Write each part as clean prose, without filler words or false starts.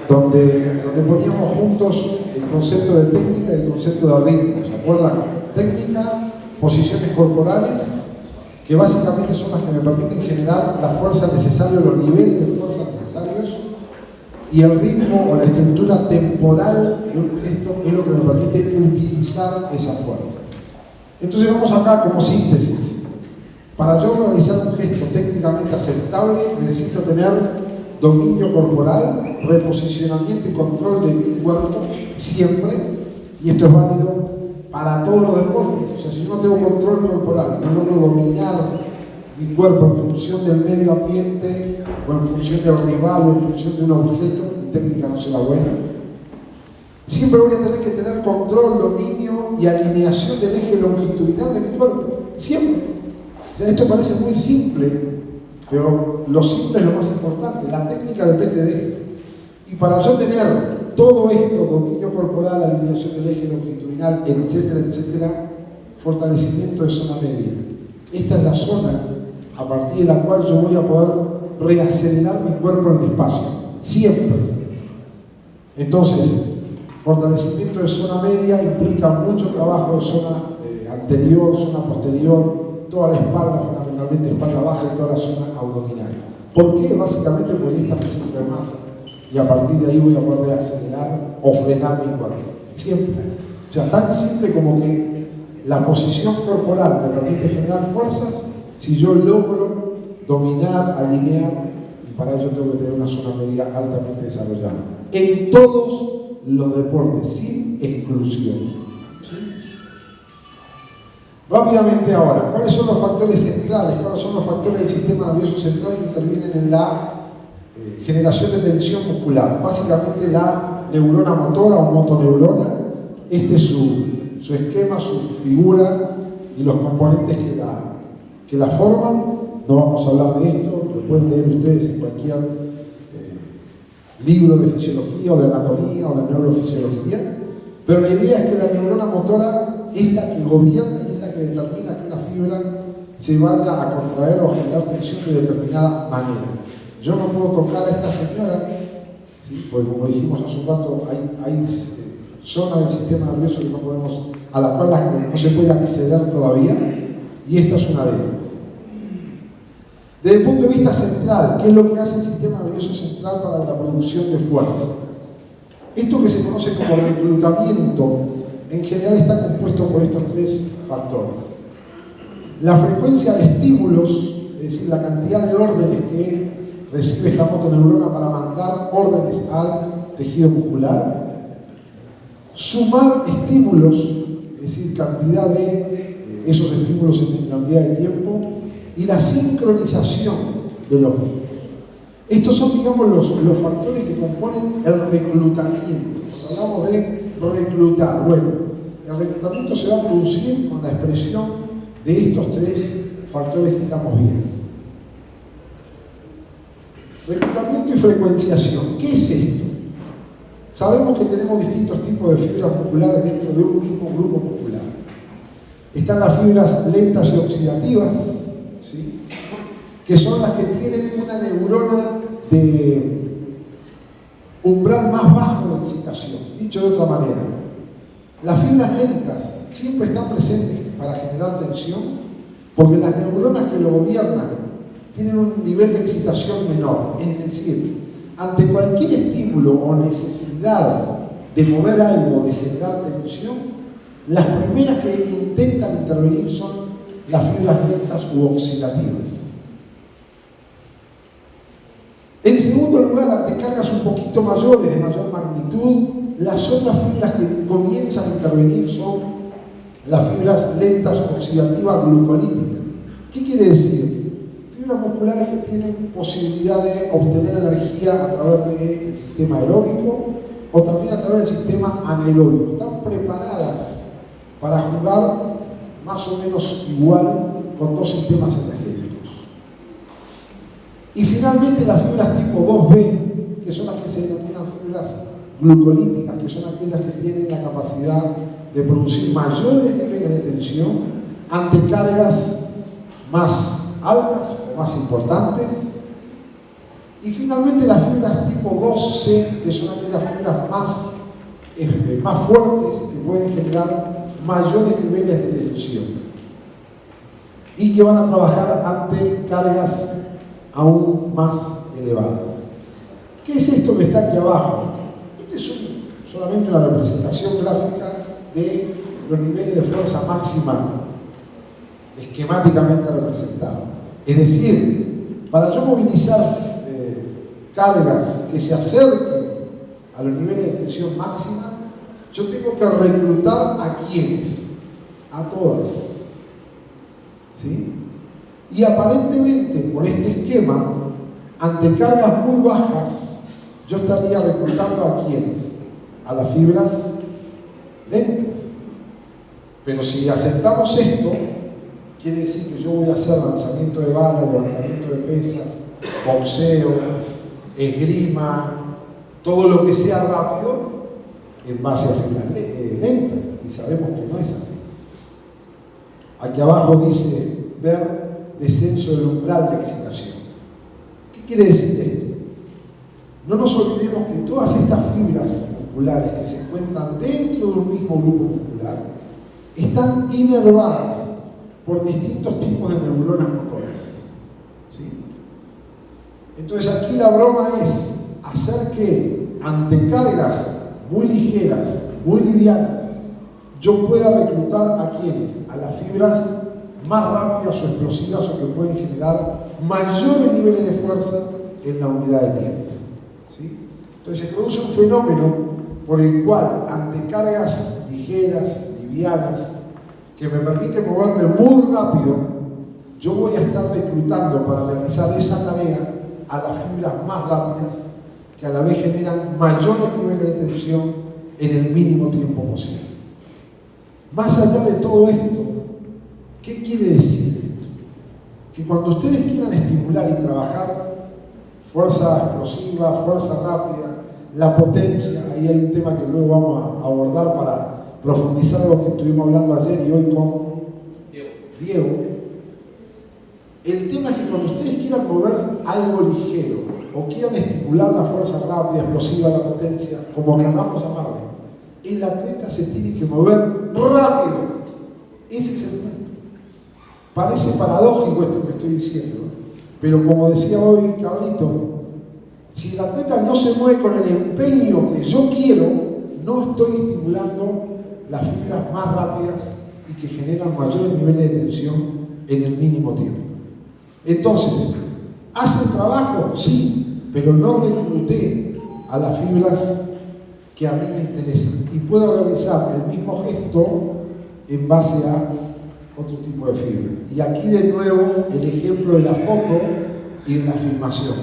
donde poníamos juntos el concepto de técnica y el concepto de ritmo. ¿Se acuerdan? Técnica, posiciones corporales, que básicamente son las que me permiten generar la fuerza necesaria, los niveles de fuerza necesarios, y el ritmo o la estructura temporal de un gesto es lo que me permite utilizar esa fuerza. Entonces vamos acá como síntesis. Para yo realizar un gesto técnicamente aceptable, necesito tener dominio corporal, reposicionamiento y control de mi cuerpo siempre, y esto es válido para todos los deportes. O sea, si yo no tengo control corporal, no logro dominar mi cuerpo en función del medio ambiente, o en función del rival, o en función de un objeto, mi técnica no será buena. Siempre voy a tener que tener control, dominio y alineación del eje longitudinal de mi cuerpo. Siempre. O sea, esto parece muy simple, pero lo simple es lo más importante. La técnica depende de esto. Y para yo tener todo esto, dominio corporal, alineación del eje longitudinal, etcétera, etcétera, fortalecimiento de zona media. Esta es la zona a partir de la cual yo voy a poder reacelerar mi cuerpo en el espacio. Siempre. Entonces, fortalecimiento de zona media implica mucho trabajo de zona anterior, zona posterior, toda la espalda, fundamentalmente espalda baja y toda la zona abdominal. ¿Por qué? Básicamente porque ahí está mi centro de masa. Y a partir de ahí voy a poder reacelerar o frenar mi cuerpo. Siempre. O sea, tan simple como que la posición corporal me permite generar fuerzas si yo logro dominar, alinear, y para ello tengo que tener una zona media altamente desarrollada. En todos los deportes, sin exclusión. ¿Sí? Rápidamente ahora, ¿cuáles son los factores centrales? ¿Cuáles son los factores del sistema nervioso central que intervienen en la generación de tensión muscular? Básicamente la neurona motora o motoneurona. Este es su esquema, su figura y los componentes que la forman. No vamos a hablar de esto, lo pueden leer ustedes en cualquier libro de fisiología o de anatomía o de neurofisiología, pero la idea es que la neurona motora es la que gobierna y es la que determina que una fibra se vaya a contraer o a generar tensión de determinada manera. Yo no puedo tocar a esta señora, ¿sí? Porque como dijimos hace un rato, hay zonas del sistema nervioso que no podemos, a la cual no se puede acceder todavía, y esta es una de ellas. Desde el punto de vista central, ¿qué es lo que hace el sistema nervioso central para la producción de fuerza? Esto que se conoce como reclutamiento, en general está compuesto por estos tres factores. La frecuencia de estímulos, es decir, la cantidad de órdenes que recibe esta motoneurona para mandar órdenes al tejido muscular. Sumar estímulos, es decir, cantidad de esos estímulos en la unidad de tiempo. Y la sincronización de los mismos. Estos son, digamos, los factores que componen el reclutamiento. Cuando hablamos de reclutar, bueno, el reclutamiento se va a producir con la expresión de estos tres factores que estamos viendo. Reclutamiento y frecuenciación. ¿Qué es esto? Sabemos que tenemos distintos tipos de fibras musculares dentro de un mismo grupo muscular. Están las fibras lentas y oxidativas, que son las que tienen una neurona de umbral más bajo de excitación. Dicho de otra manera, las fibras lentas siempre están presentes para generar tensión porque las neuronas que lo gobiernan tienen un nivel de excitación menor. Es decir, ante cualquier estímulo o necesidad de mover algo, de generar tensión, las primeras que intentan intervenir son las fibras lentas u oxidativas. En segundo lugar, ante cargas un poquito mayores, de mayor magnitud, las otras fibras que comienzan a intervenir son las fibras lentas oxidativas glucolíticas. ¿Qué quiere decir? Fibras musculares que tienen posibilidad de obtener energía a través del sistema aeróbico o también a través del sistema anaeróbico. Están preparadas para jugar más o menos igual con dos sistemas energéticos. Y finalmente las fibras tipo 2B, que son las que se denominan fibras glucolíticas, que son aquellas que tienen la capacidad de producir mayores niveles de tensión ante cargas más altas o más importantes Y finalmente las fibras tipo 2C, que son aquellas fibras más fuertes que pueden generar mayores niveles de tensión y que van a trabajar ante cargas aún más elevadas. ¿Qué es esto que está aquí abajo? Este es solamente una representación gráfica de los niveles de fuerza máxima esquemáticamente representados. Es decir, para yo movilizar cargas que se acerquen a los niveles de tensión máxima, yo tengo que reclutar a quienes, a todas. ¿Sí? Y aparentemente por este esquema, ante cargas muy bajas, yo estaría reclutando a quienes, a las fibras lentas. Pero si aceptamos esto, quiere decir que yo voy a hacer lanzamiento de bala, levantamiento de pesas, boxeo, esgrima, todo lo que sea rápido en base a fibras lentas, y sabemos que no es así. Aquí abajo dice ver descenso del umbral de excitación. ¿Qué quiere decir esto? No nos olvidemos que todas estas fibras musculares que se encuentran dentro de un mismo grupo muscular están inervadas por distintos tipos de neuronas motoras. ¿Sí? Entonces aquí la broma es hacer que ante cargas muy ligeras, muy livianas, yo pueda reclutar a quienes, a las fibras más rápidas o explosivas o que pueden generar mayores niveles de fuerza en la unidad de tiempo. ¿Sí? Entonces se produce un fenómeno por el cual ante cargas ligeras, livianas, que me permiten moverme muy rápido, yo voy a estar reclutando para realizar esa tarea a las fibras más rápidas, que a la vez generan mayores niveles de tensión en el mínimo tiempo posible. Más allá de todo esto, ¿qué quiere decir esto? Que cuando ustedes quieran estimular y trabajar fuerza explosiva, fuerza rápida, la potencia, ahí hay un tema que luego vamos a abordar para profundizar lo que estuvimos hablando ayer y hoy con Diego. El tema es que cuando ustedes quieran mover algo ligero o quieran estimular la fuerza rápida, explosiva, la potencia, como queramos llamarle, el atleta se tiene que mover rápido. Ese es el punto. Parece paradójico esto que estoy diciendo, pero como decía hoy Carlito, si el atleta no se mueve con el empeño que yo quiero, no estoy estimulando las fibras más rápidas y que generan mayores niveles de tensión en el mínimo tiempo. Entonces, ¿hace el trabajo? Sí, pero no recluté a las fibras que a mí me interesan. Y puedo realizar el mismo gesto en base a otro tipo de fibras. Y aquí de nuevo el ejemplo de la foto y de la filmación.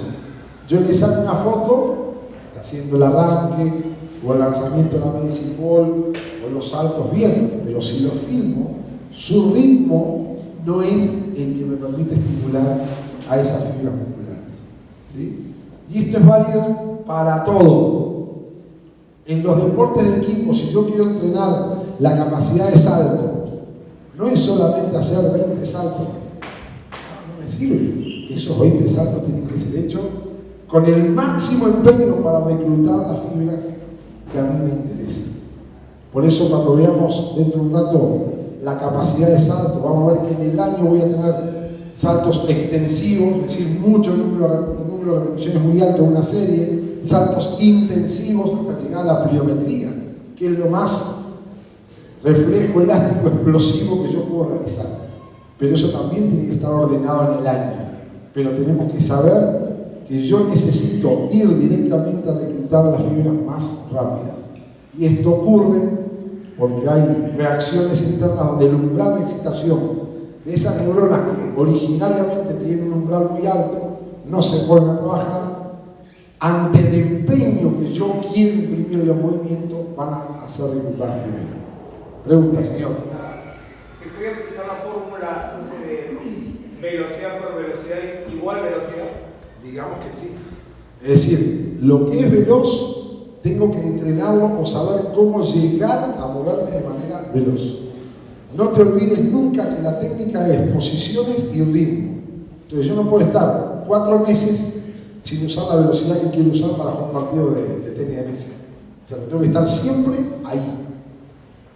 Yo le saco una foto, está haciendo el arranque, o el lanzamiento de la medicine ball, o los saltos bien, pero si lo filmo, su ritmo no es el que me permite estimular a esas fibras musculares. ¿Sí? Y esto es válido para todo. En los deportes de equipo, si yo quiero entrenar la capacidad de salto, no es solamente hacer 20 saltos. No me sirve. Esos 20 saltos tienen que ser hechos con el máximo empeño para reclutar las fibras que a mí me interesan. Por eso cuando veamos dentro de un rato la capacidad de salto, vamos a ver que en el año voy a tener saltos extensivos, es decir, mucho número de repeticiones muy alto de una serie, saltos intensivos hasta llegar a la pliometría, que es lo más reflejo elástico explosivo que yo puedo realizar. Pero eso también tiene que estar ordenado en el año. Pero tenemos que saber que yo necesito ir directamente a reclutar las fibras más rápidas. Y esto ocurre porque hay reacciones internas donde el umbral de excitación de esas neuronas que originariamente tienen un umbral muy alto no se ponen a trabajar. Ante el empeño que yo quiero imprimir en los movimientos, van a ser reclutadas primero. Pregunta, señor. ¿Se puede aplicar la fórmula, no sé, de velocidad por velocidad igual velocidad? Digamos que sí. Es decir, lo que es veloz, tengo que entrenarlo o saber cómo llegar a moverme de manera veloz. No te olvides nunca que la técnica es posiciones y ritmo. Entonces yo no puedo estar 4 meses sin usar la velocidad que quiero usar para jugar un partido de tenis de mesa. O sea, que tengo que estar siempre ahí.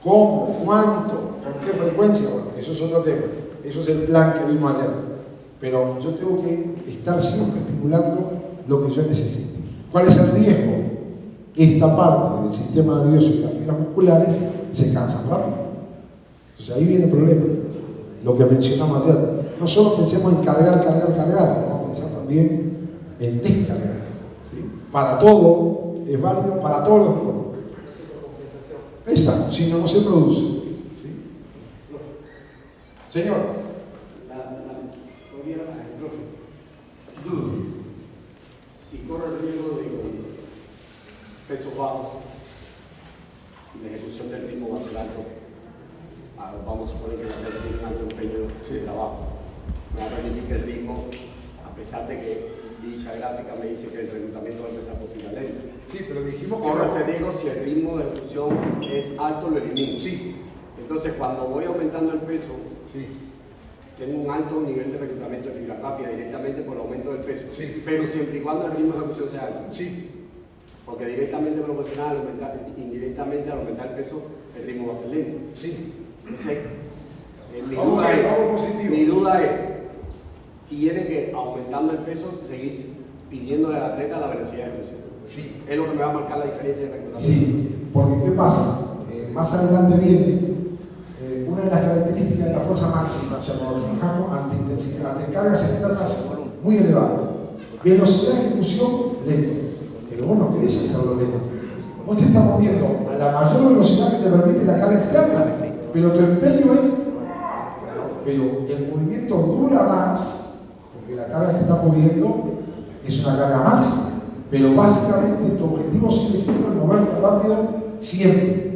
¿Cómo? ¿Cuánto? ¿Con qué frecuencia? Bueno, eso es otro tema. Eso es el plan que vimos ayer. Pero yo tengo que estar siempre estimulando lo que yo necesito. ¿Cuál es el riesgo? Esta parte del sistema nervioso y las fibras musculares se cansan rápido. Entonces ahí viene el problema. Lo que mencionamos ayer. No solo pensemos en cargar, vamos a pensar también en descargar. ¿Sí? Para todo es válido, para todos los deportes. Exacto, si no, no se produce. ¿Sí? Señor. Si corre el riesgo de pesos bajos y la ejecución del ritmo va a ser alto, vamos a suponer que la gente tiene un alto empeño de trabajo, me va a permitir que el ritmo, a pesar de que dicha gráfica me dice que el reclutamiento va a empezar por fila lenta. Sí, pero dijimos que corre ese riesgo si el ritmo de ejecución es alto, lo elimino. Sí. Entonces, cuando voy aumentando el peso, Sí. tengo un alto nivel de reclutamiento de fibra rápida directamente por el aumento del peso, Sí. pero siempre y cuando el ritmo de ejecución sea alto. Sí. Porque directamente proporcional, indirectamente al aumentar el peso, el ritmo va a ser lento. Sí. Entonces, Vamos positivo. mi duda es, tiene que, aumentando el peso, seguir pidiéndole al atleta la velocidad de ejecución. Sí. Es lo que me va a marcar la diferencia de reclutamiento. Sí, porque ¿qué pasa? Más adelante viene una de las características de la fuerza máxima, o sea, cuando trabajamos ante intensidad, ante cargas externas muy elevadas. Velocidad de ejecución, lento. Pero vos no querés hacerlo lento. Vos te estás moviendo a la mayor velocidad que te permite la carga externa, pero tu empeño es, pero el movimiento dura más, porque la carga que estás moviendo es una carga máxima. Pero básicamente tu objetivo sigue siendo el moverte rápido siempre,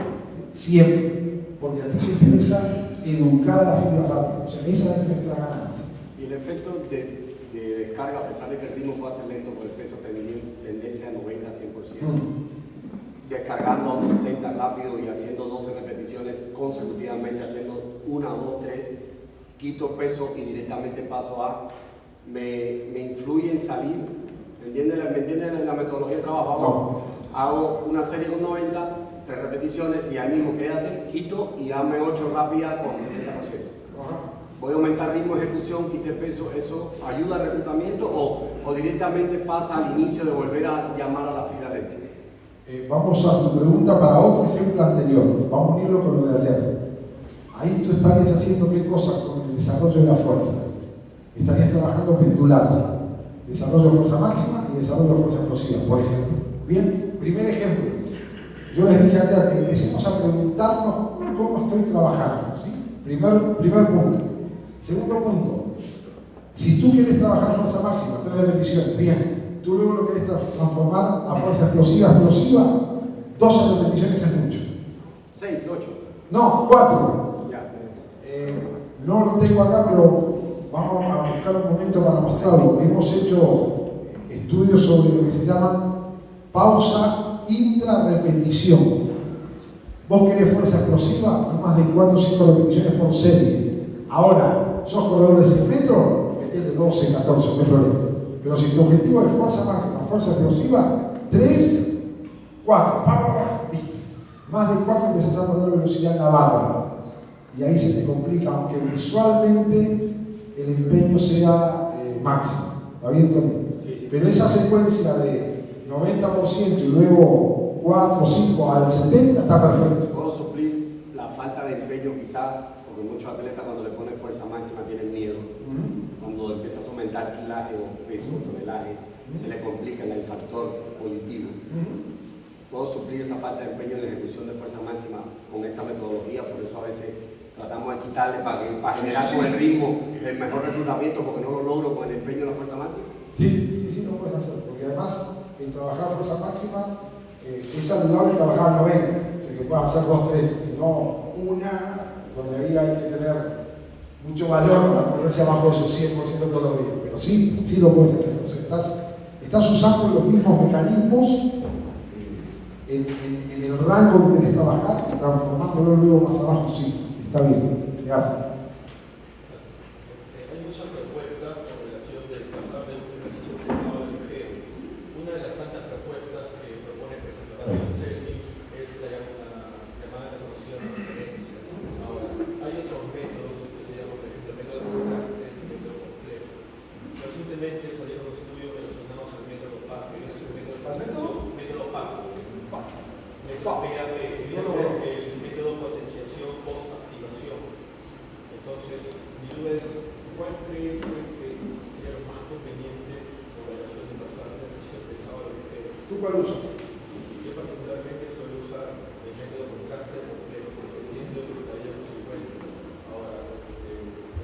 siempre, porque a ti te interesa educar a la fibra rápida, o sea, esa es nuestra ganancia. Y el efecto de descarga, a pesar de que el ritmo pueda ser lento por el peso, tendencia a 90 a 100%. Descargando a un 60 rápido y haciendo 12 repeticiones consecutivamente, haciendo 1, 2, 3, quito peso y directamente paso a, me influye en salir. ¿Me entienden la metodología de trabajo? Hago una serie con 90, 3 repeticiones y ahí mismo quédate, quito y dame 8 rápidas con 60%. Voy a aumentar ritmo de ejecución, quite peso, ¿eso ayuda al reclutamiento o directamente pasa al inicio de volver a llamar a la fibra lenta? Vamos a tu pregunta para otro ejemplo anterior, vamos a unirlo con lo de ayer. Ahí tú estarías haciendo qué cosa con el desarrollo de la fuerza. Estarías trabajando pendular. Desarrollo de fuerza máxima y desarrollo de fuerza explosiva, por ejemplo. Bien, primer ejemplo. Yo les dije ayer que empecemos a preguntarnos cómo estoy trabajando. ¿Sí? Primer punto. Segundo punto. Si tú quieres trabajar fuerza máxima, 3 repeticiones, bien. Tú luego lo quieres transformar a fuerza explosiva, 12 repeticiones es mucho. 6, 8. No, 4. Ya. No lo tengo acá, pero vamos a buscar un momento para mostrarlo. Hemos hecho estudios sobre lo que se llama pausa intrarrepetición. Vos querés fuerza explosiva, no más de 4 o 5 repeticiones por serie. Ahora, sos corredor de 100 metros, metete 12, 14, no hay problema. Pero si tu objetivo es fuerza máxima, fuerza explosiva, 3, 4, listo. Más de 4 empezás a perder velocidad en la barra. Y ahí se te complica, aunque visualmente el empeño sea máximo. ¿Está bien, Tony? Sí. Pero esa secuencia de 90% y luego 4 o 5 al 70% está perfecto. Puedo suplir la falta de empeño quizás, porque muchos atletas cuando le ponen fuerza máxima tienen miedo. Cuando empiezas a aumentar kilaje o peso o tonelaje, se le complica el factor cognitivo. Puedo suplir esa falta de empeño en la ejecución de fuerza máxima con esta metodología, por eso a veces tratamos de quitarle para generar con el ritmo el mejor reclutamiento, porque no lo logro con el empeño en la fuerza máxima. Sí, lo puedes hacer, porque además en trabajar fuerza máxima es saludable trabajar al 90%, o sea que puedes hacer 2, 3, no una, donde ahí hay que tener mucho valor para ponerse abajo de esos 100% todos los días, pero sí lo puedes hacer, o sea, estás usando los mismos mecanismos en el rango que querés trabajar y transformándolo luego más abajo, sí, está bien, se hace. Hay muchas propuestas con relación del pasar de un ejercicio pesado ligero. ¿Al método? Método PAC. PAC. El método potenciación post-activación. Entonces, mi duda es, ¿cuál cree que sería lo más conveniente con relación de pasar de presión pesada a lo ligero? ¿Tú cuál usas? Yo particularmente suelo usar el método contraste complejo, dependiendo de lo que haya con su cuenta. Ahora,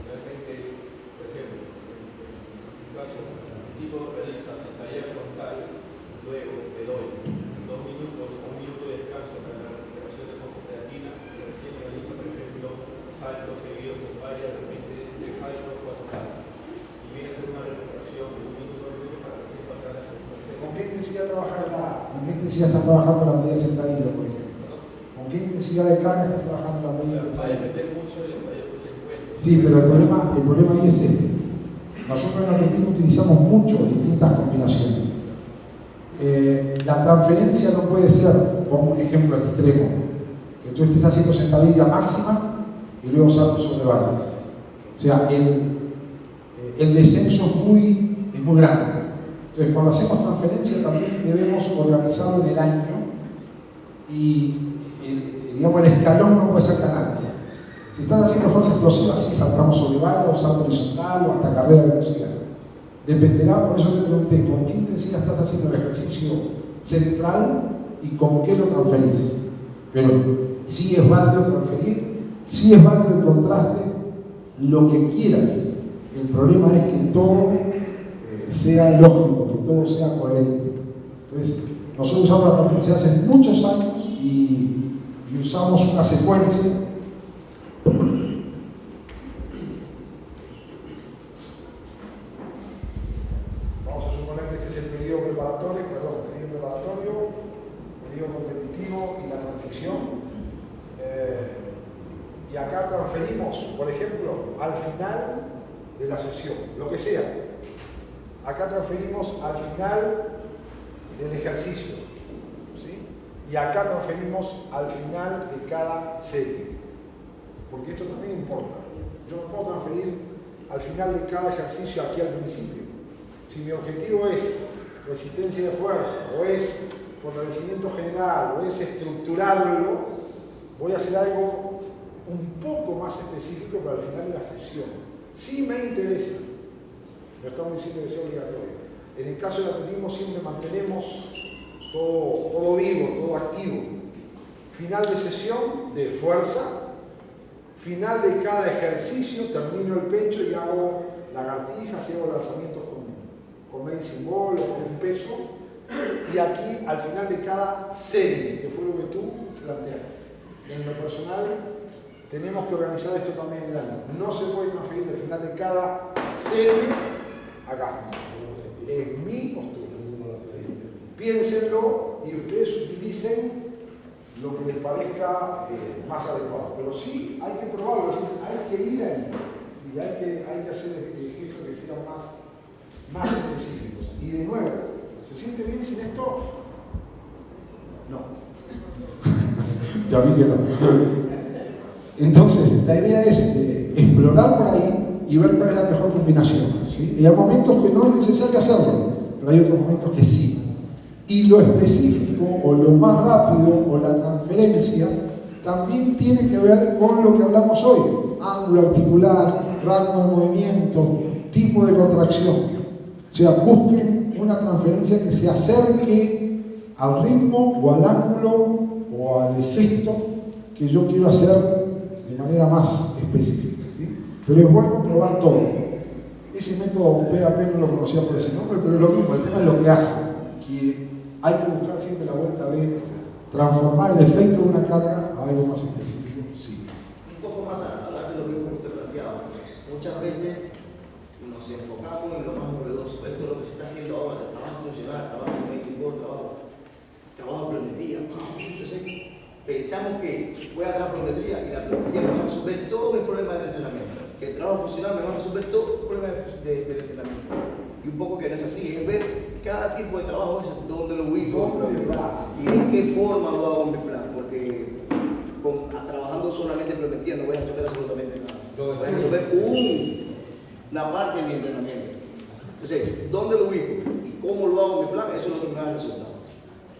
realmente, por ejemplo, en mi caso, el tipo realiza sentadilla frontal, luego te doy 2 minutos o 1 minuto de descanso para la recuperación de fosfocreatina, y recién realiza, por ejemplo, saltos seguidos con varias, de repente, de saltos 4 saltos. Y viene a hacer una recuperación de 1 minuto, 2 minutos para recién pasar a la segunda serie. ¿Con qué intensidad está trabajando la medida sentadilla, por ejemplo? ¿Con qué intensidad de carga está trabajando la medida Va a sentadilla? depender mucho del fallo que se encuentre. Sí, pero el problema ahí es este. Nosotros en Argentina utilizamos mucho distintas combinaciones. La transferencia no puede ser, como un ejemplo extremo, que tú estés haciendo sentadilla máxima y luego saltos sobre barras. O sea, el descenso es muy grande. Entonces, cuando hacemos transferencia también debemos organizarlo en el año y digamos, el escalón no puede ser tan alto. Si estás haciendo fuerza explosiva, sí saltamos sobre barras, o salto horizontal o hasta carrera de velocidad. Dependerá, por eso te pregunté, ¿con qué intensidad estás haciendo el ejercicio central y con qué lo transferís? Pero sí es válido transferir, sí es válido el contraste, lo que quieras. El problema es que todo sea lógico, que todo sea coherente. Entonces, nosotros usamos la transferencia hace muchos años y usamos una secuencia. Vamos a suponer que este es el periodo preparatorio, periodo competitivo y la transición. Y acá transferimos, por ejemplo, al final de la sesión, lo que sea. Acá transferimos al final del ejercicio, ¿sí? Y acá transferimos al final de cada serie, porque esto también importa. Yo no puedo transferir al final de cada ejercicio aquí al principio. Si mi objetivo es resistencia de fuerza, o es fortalecimiento general, o es estructurarlo, voy a hacer algo un poco más específico para el final de la sesión. Si me interesa, no estamos diciendo que sea obligatorio. En el caso del atletismo siempre mantenemos todo vivo, todo activo. Final de sesión de fuerza, final de cada ejercicio, termino el pecho y hago lagartijas y hago lanzamientos con medicine ball o con un peso. Y aquí, al final de cada serie, que fue lo que tú planteaste. En lo personal, tenemos que organizar esto también en el año. No se puede transferir el final de cada serie acá. Es mi postura. Piénsenlo y ustedes utilicen lo que les parezca más adecuado. Pero sí hay que probarlo, hay que ir ahí. Y hay que hacer ejercicios que sean más específicos. Y de nuevo, ¿se siente bien sin esto? No. Ya vi que no. Entonces, la idea es explorar por ahí y ver cuál es la mejor combinación, ¿sí? Y hay momentos que no es necesario hacerlo, pero hay otros momentos que sí. Y lo específico, o lo más rápido, o la transferencia, también tiene que ver con lo que hablamos hoy. Ángulo articular, rango de movimiento, tipo de contracción. O sea, busquen una transferencia que se acerque al ritmo, o al ángulo, o al gesto que yo quiero hacer de manera más específica, ¿sí? Pero es bueno probar todo. Ese método PAP no lo conocía por ese nombre, pero es lo mismo, el tema es lo que hace. Y hay que buscar siempre la vuelta de transformar el efecto de una carga a algo más específico. Sí. Un poco más adelante de lo mismo que usted planteaba. Muchas veces nos enfocamos en lo más novedoso. Esto es lo que se está haciendo ahora, el trabajo funcional, trabajo de medicine ball, trabajo de pliometría. Entonces, pensamos que voy a dar pliometría y la pliometría me va a resolver todos mis problemas del entrenamiento. Que el trabajo funcional me va a resolver todos los problemas del entrenamiento. Y un poco que no es así, es ver cada tipo de trabajo, dónde lo ubico y en qué forma lo hago en mi plan. Porque trabajando solamente en pliometría no voy a resolver absolutamente nada. Voy a resolver una parte de mi entrenamiento. Entonces, ¿dónde lo ubico y cómo lo hago en mi plan? Eso es lo que me da el resultado.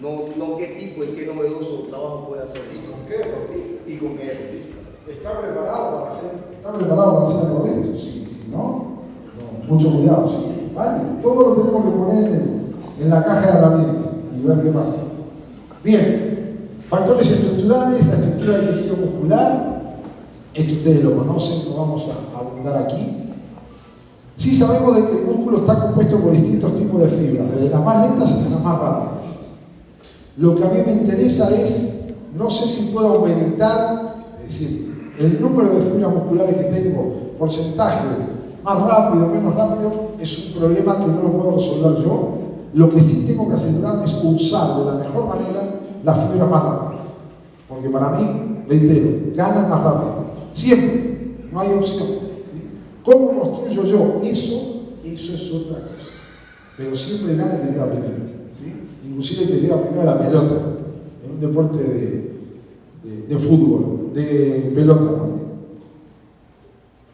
No qué tipo y qué novedoso trabajo puede hacer. ¿Y con qué deportista? ¿Y con qué deportista? ¿Está preparado para hacer algo de esto? Sí, si no, mucho cuidado, sí. Vale, todo lo tenemos que poner en la caja de herramientas y ver qué pasa. Bien, factores estructurales, la estructura del tejido muscular, esto ustedes lo conocen, no vamos a abundar aquí. Sí sabemos de que el músculo está compuesto por distintos tipos de fibras, desde las más lentas hasta las más rápidas. Lo que a mí me interesa es, no sé si puedo aumentar, es decir, el número de fibras musculares que tengo, porcentaje, más rápido, menos rápido, es un problema que no lo puedo resolver yo. Lo que sí tengo que asegurarme es usar de la mejor manera las fibras más rápidas. Porque para mí, reitero, ganan más rápido. Siempre, no hay opción. ¿Sí? ¿Cómo construyo yo eso? Eso es otra cosa. Pero siempre gana el que llega primero. ¿Sí? Inclusive el que llega primero a la pelota, en un deporte de fútbol, de pelota, ¿no?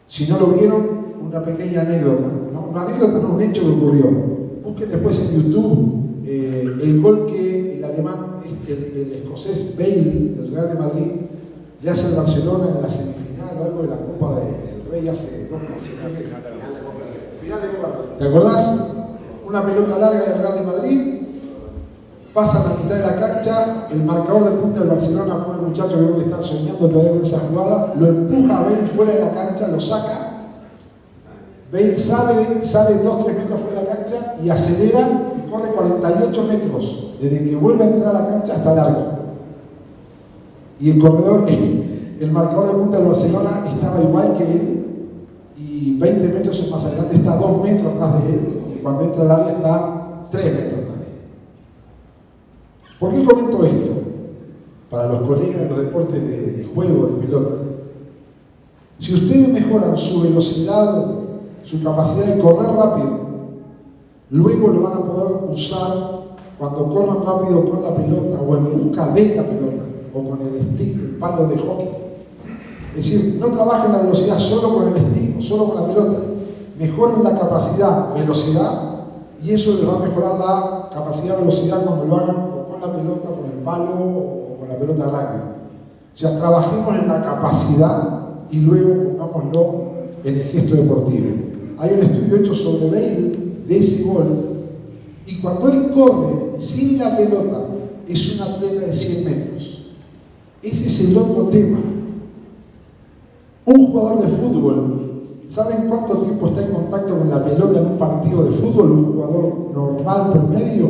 Si no lo vieron, una pequeña anécdota, ¿no? Una anécdota, no, un hecho que ocurrió. Busquen después en YouTube el gol que el alemán, el escocés Bale, del Real de Madrid, le hace al Barcelona en la semifinal o algo de la Copa del Rey hace 2 nacionales. Final de Copa del Rey. ¿Te acordás? Una pelota larga del Real de Madrid, pasa a la mitad de la cancha, el marcador de punta del Barcelona, pobre muchacho, creo que están soñando todavía con esa jugada, lo empuja a Bale fuera de la cancha, lo saca. Bale sale 2-3 metros fuera de la cancha y acelera y corre 48 metros desde que vuelve a entrar a la cancha hasta el arco. Y el corredor, el marcador de punta del Barcelona estaba igual que él y 20 metros más adelante está 2 metros atrás de él y cuando entra al área está 3 metros atrás de él. ¿Por qué comento esto? Para los colegas de los deportes de juego, de pelota. Si ustedes mejoran su velocidad, su capacidad de correr rápido, luego lo van a poder usar cuando corran rápido con la pelota o en busca de la pelota o con el stick, el palo de hockey. Es decir, no trabajen la velocidad solo con el stick o solo con la pelota. Mejoren la capacidad, velocidad, y eso les va a mejorar la capacidad, velocidad cuando lo hagan o con la pelota, con el palo o con la pelota de rugby. O sea, trabajemos en la capacidad y luego pongámoslo en el gesto deportivo. Hay un estudio hecho sobre Bale de ese gol y cuando él corre sin la pelota es un atleta de 100 metros. Ese es el otro tema. Un jugador de fútbol, ¿saben cuánto tiempo está en contacto con la pelota en un partido de fútbol? Un jugador normal, promedio,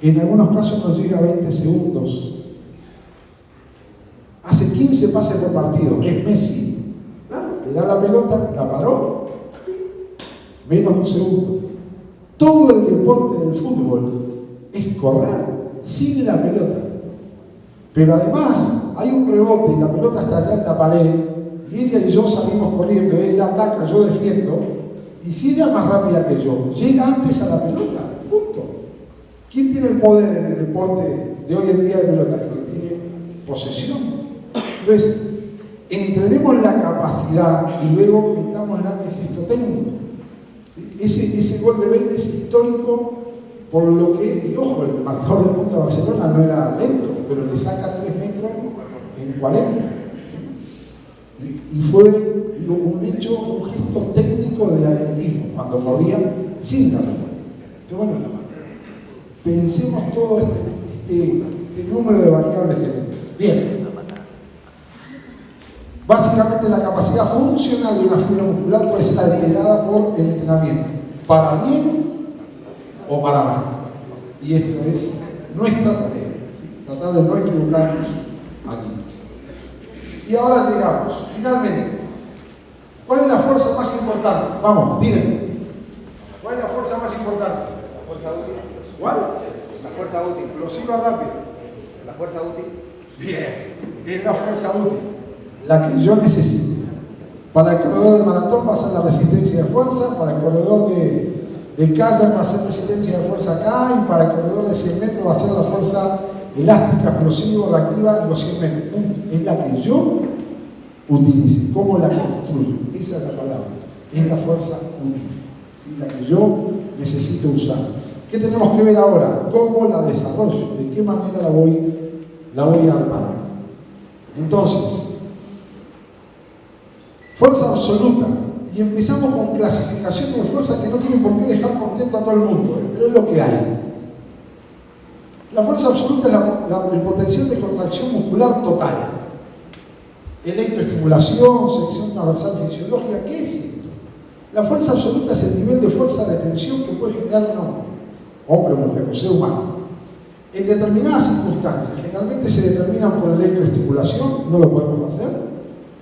en algunos casos no llega a 20 segundos. Hace 15 pases por partido, es Messi. Claro, le da la pelota, la paró, menos de un segundo. Todo el deporte del fútbol es correr sin la pelota. Pero además hay un rebote y la pelota está allá en la pared y ella y yo salimos corriendo, ella ataca, yo defiendo, y si ella es más rápida que yo, llega antes a la pelota, punto. ¿Quién tiene el poder en el deporte de hoy en día de pelota? El que tiene posesión. Entonces, entrenemos la capacidad y luego metámosla en el gesto técnico. ¿Sí? Ese gol de Bale es histórico por lo que, y ojo, el marcador de punta de Barcelona no era lento, pero le saca 3 metros en 40. Y fue, digo, un hecho, un gesto técnico de atletismo, cuando corría sin la pelota. Entonces, bueno, pensemos todo este número de variables que tenemos. Bien. Básicamente la capacidad funcional de una fibra muscular puede ser alterada por el entrenamiento, para bien o para mal. Y esto es nuestra tarea, ¿sí? Tratar de no equivocarnos aquí. Y ahora llegamos, finalmente, ¿cuál es la fuerza más importante? Vamos, díganme. ¿Cuál es la fuerza más importante? La fuerza útil. ¿Cuál? La fuerza útil. Explosiva rápida. La fuerza útil. Bien, es la fuerza útil, la que yo necesito. Para el corredor de maratón va a ser la resistencia de fuerza, para el corredor de kayak va a ser resistencia de fuerza acá, y para el corredor de 100 metros va a ser la fuerza elástica, explosiva, reactiva en los 100 metros. Punto. Es la que yo utilice. ¿Cómo la construyo? Esa es la palabra. Es la fuerza útil, ¿sí? La que yo necesito usar. ¿Qué tenemos que ver ahora? ¿Cómo la desarrollo? ¿De qué manera la voy a armar? Entonces, fuerza absoluta. Y empezamos con clasificaciones de fuerza que no tienen por qué dejar contento a todo el mundo, pero es lo que hay. La fuerza absoluta es el potencial de contracción muscular total. Electroestimulación, sección transversal fisiológica, ¿qué es esto? La fuerza absoluta es el nivel de fuerza de tensión que puede generar un hombre o mujer, un ser humano. En determinadas circunstancias, generalmente se determinan por electroestimulación, no lo podemos hacer,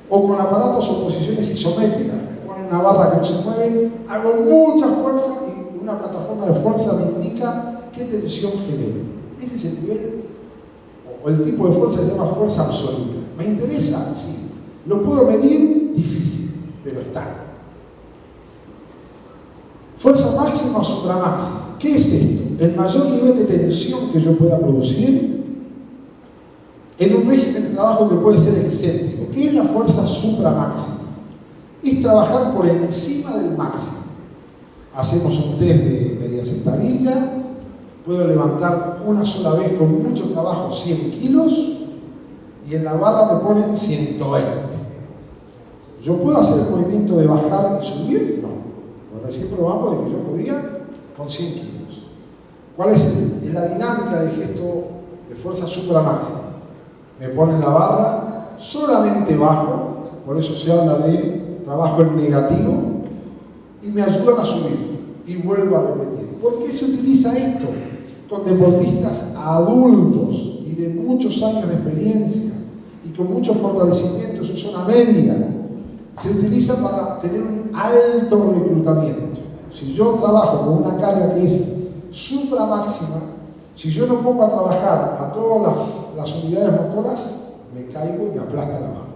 o con aparatos o posiciones isométricas. Una barra que no se mueve, hago mucha fuerza y una plataforma de fuerza me indica qué tensión genero. Ese es el nivel o el tipo de fuerza que se llama fuerza absoluta. ¿Me interesa? Sí. ¿Lo puedo medir? Difícil, pero está. Fuerza máxima o supramáxima. ¿Qué es esto? El mayor nivel de tensión que yo pueda producir en un régimen de trabajo que puede ser excéntrico. ¿Qué es la fuerza supramáxima? Es trabajar por encima del máximo. Hacemos un test de media sentadilla, puedo levantar una sola vez con mucho trabajo 100 kilos y en la barra me ponen 120. ¿Yo puedo hacer el movimiento de bajar y subir? No. Pues recién probamos de que yo podía con 100 kilos. ¿Cuál es la dinámica del gesto de fuerza supramáxima? Me ponen la barra, solamente bajo, por eso se habla de trabajo en negativo, y me ayudan a subir y vuelvo a repetir. ¿Por qué se utiliza esto con deportistas adultos y de muchos años de experiencia y con mucho fortalecimiento en su zona media? Se utiliza para tener un alto reclutamiento. Si yo trabajo con una carga que es supramáxima, si yo no pongo a trabajar a todas las unidades motoras, me caigo y me aplasta la barra.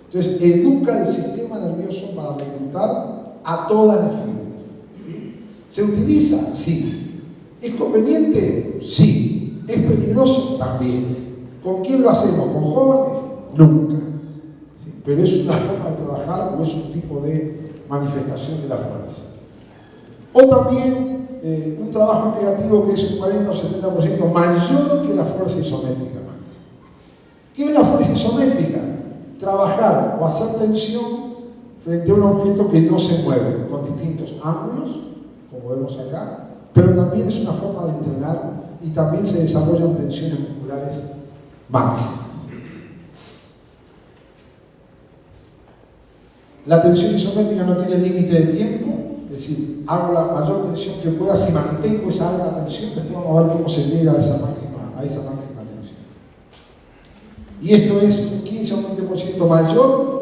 Entonces, educa el sistema nervioso para reclutar a todas las fibras. ¿Sí? ¿Se utiliza? Sí. ¿Es conveniente? Sí. ¿Es peligroso? También. ¿Con quién lo hacemos? ¿Con jóvenes? Nunca. ¿Sí? Pero es una forma de trabajar o es un tipo de manifestación de la fuerza. O también un trabajo negativo que es un 40 o 70% mayor que la fuerza isométrica máxima. ¿Qué es la fuerza isométrica? Trabajar o hacer tensión frente a un objeto que no se mueve, con distintos ángulos, como vemos acá, pero también es una forma de entrenar y también se desarrollan tensiones musculares máximas. La tensión isométrica no tiene límite de tiempo, es decir, hago la mayor tensión que pueda, si mantengo esa alta tensión, después vamos a ver cómo se llega a esa máxima tensión. Y esto es un 15 o 20% mayor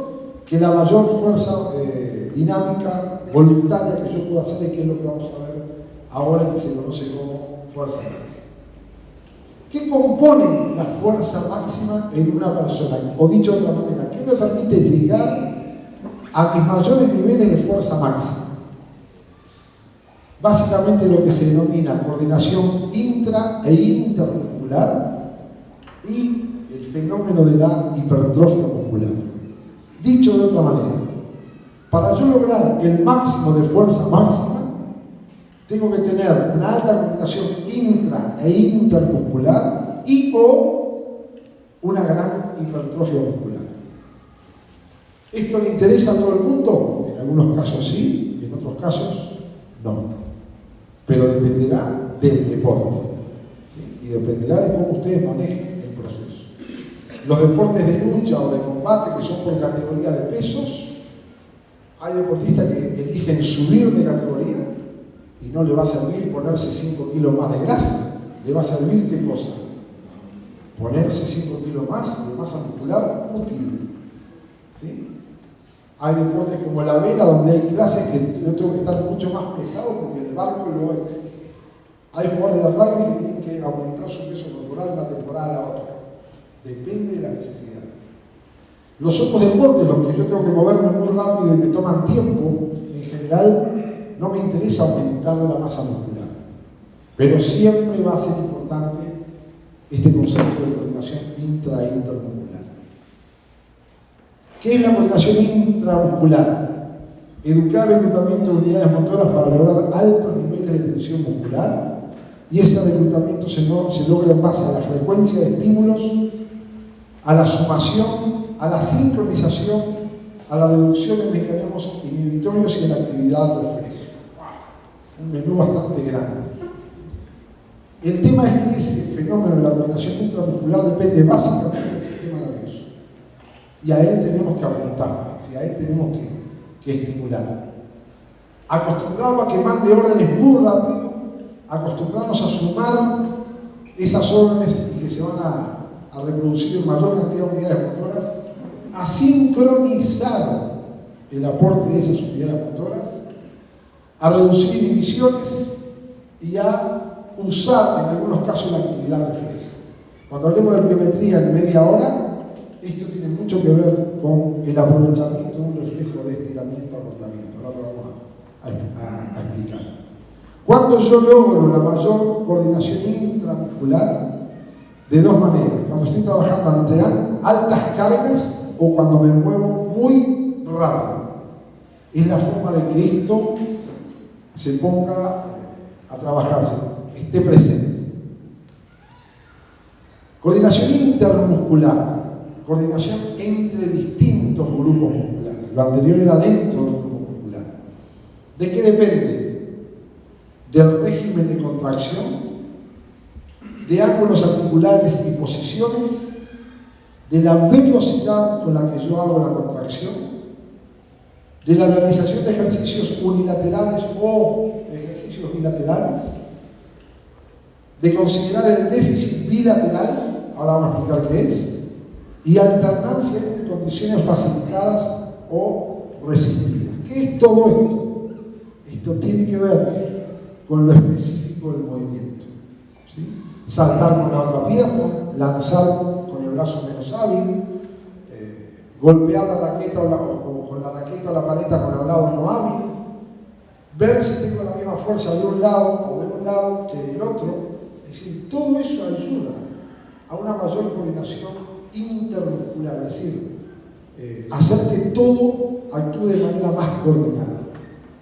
que la mayor fuerza dinámica voluntaria que yo puedo hacer, y que es lo que vamos a ver ahora, que se conoce como fuerza máxima. ¿Qué compone la fuerza máxima en una persona? O dicho de otra manera, ¿qué me permite llegar a mis mayores niveles de fuerza máxima? Básicamente lo que se denomina coordinación intra e intermuscular y el fenómeno de la hipertrofia muscular. Dicho de otra manera, para yo lograr el máximo de fuerza máxima, tengo que tener una alta coordinación intra e intermuscular y o una gran hipertrofia muscular. ¿Esto le interesa a todo el mundo? En algunos casos sí, en otros casos no. Pero dependerá del deporte, ¿sí? Y dependerá de cómo ustedes manejen el proceso. Los deportes de lucha o de combate, que son por categoría de pesos, hay deportistas que eligen subir de categoría y no le va a servir ponerse 5 kilos más de grasa. ¿Le va a servir qué cosa? Ponerse 5 kilos más de masa muscular útil, ¿sí? Hay deportes como la vela, donde hay clases que yo tengo que estar mucho más pesado porque el barco lo exige. Hay jugadores de rugby que tienen que aumentar su peso corporal de una temporada a la otra. Depende de las necesidades. Los otros deportes, los que yo tengo que moverme muy rápido y me toman tiempo, en general no me interesa aumentar la masa muscular. Pero siempre va a ser importante este concepto de coordinación intra e intermuscular. ¿Qué es la coordinación intramuscular? Educar el reclutamiento de unidades motoras para lograr altos niveles de tensión muscular Y ese reclutamiento se logra en base a la frecuencia de estímulos, a la sumación, a la sincronización, a la reducción de mecanismos inhibitorios y a la actividad refleja. Un menú bastante grande. El tema es que ese fenómeno de la coordinación intramuscular depende básicamente del sistema nervioso. Y a él tenemos que apuntar, y a él tenemos que estimular. Acostumbrarlo a que mande órdenes muy rápido, acostumbrarnos a sumar esas órdenes y que se van a reproducir en mayor cantidad de unidades motoras, a sincronizar el aporte de esas unidades motoras, a reducir inhibiciones y a usar en algunos casos la actividad refleja. Cuando hablemos de biometría en media hora, esto tiene mucho que ver con el aprovechamiento de un reflejo de estiramiento-acortamiento. Ahora lo vamos a explicar. Cuando yo logro la mayor coordinación intramuscular, de dos maneras: cuando estoy trabajando ante altas cargas o cuando me muevo muy rápido. Es la forma de que esto se ponga a trabajarse, esté presente. Coordinación intermuscular, coordinación entre distintos grupos musculares. Lo anterior era dentro de un grupo muscular. ¿De qué depende? Del régimen de contracción, de ángulos articulares y posiciones, de la velocidad con la que yo hago la contracción, de la realización de ejercicios unilaterales o ejercicios bilaterales, de considerar el déficit bilateral, ahora vamos a explicar qué es, y alternancia entre condiciones facilitadas o resistidas. ¿Qué es todo esto? Esto tiene que ver con lo específico del movimiento. ¿Sí? Saltar con la otra pierna, lanzar con el brazo menos hábil, golpear la raqueta o con la raqueta o la paleta con el lado no hábil, ver si tengo la misma fuerza de un lado o de un lado que del otro. Es decir, todo eso ayuda a una mayor coordinación intermuscular, es decir, hacer que todo actúe de manera más coordinada.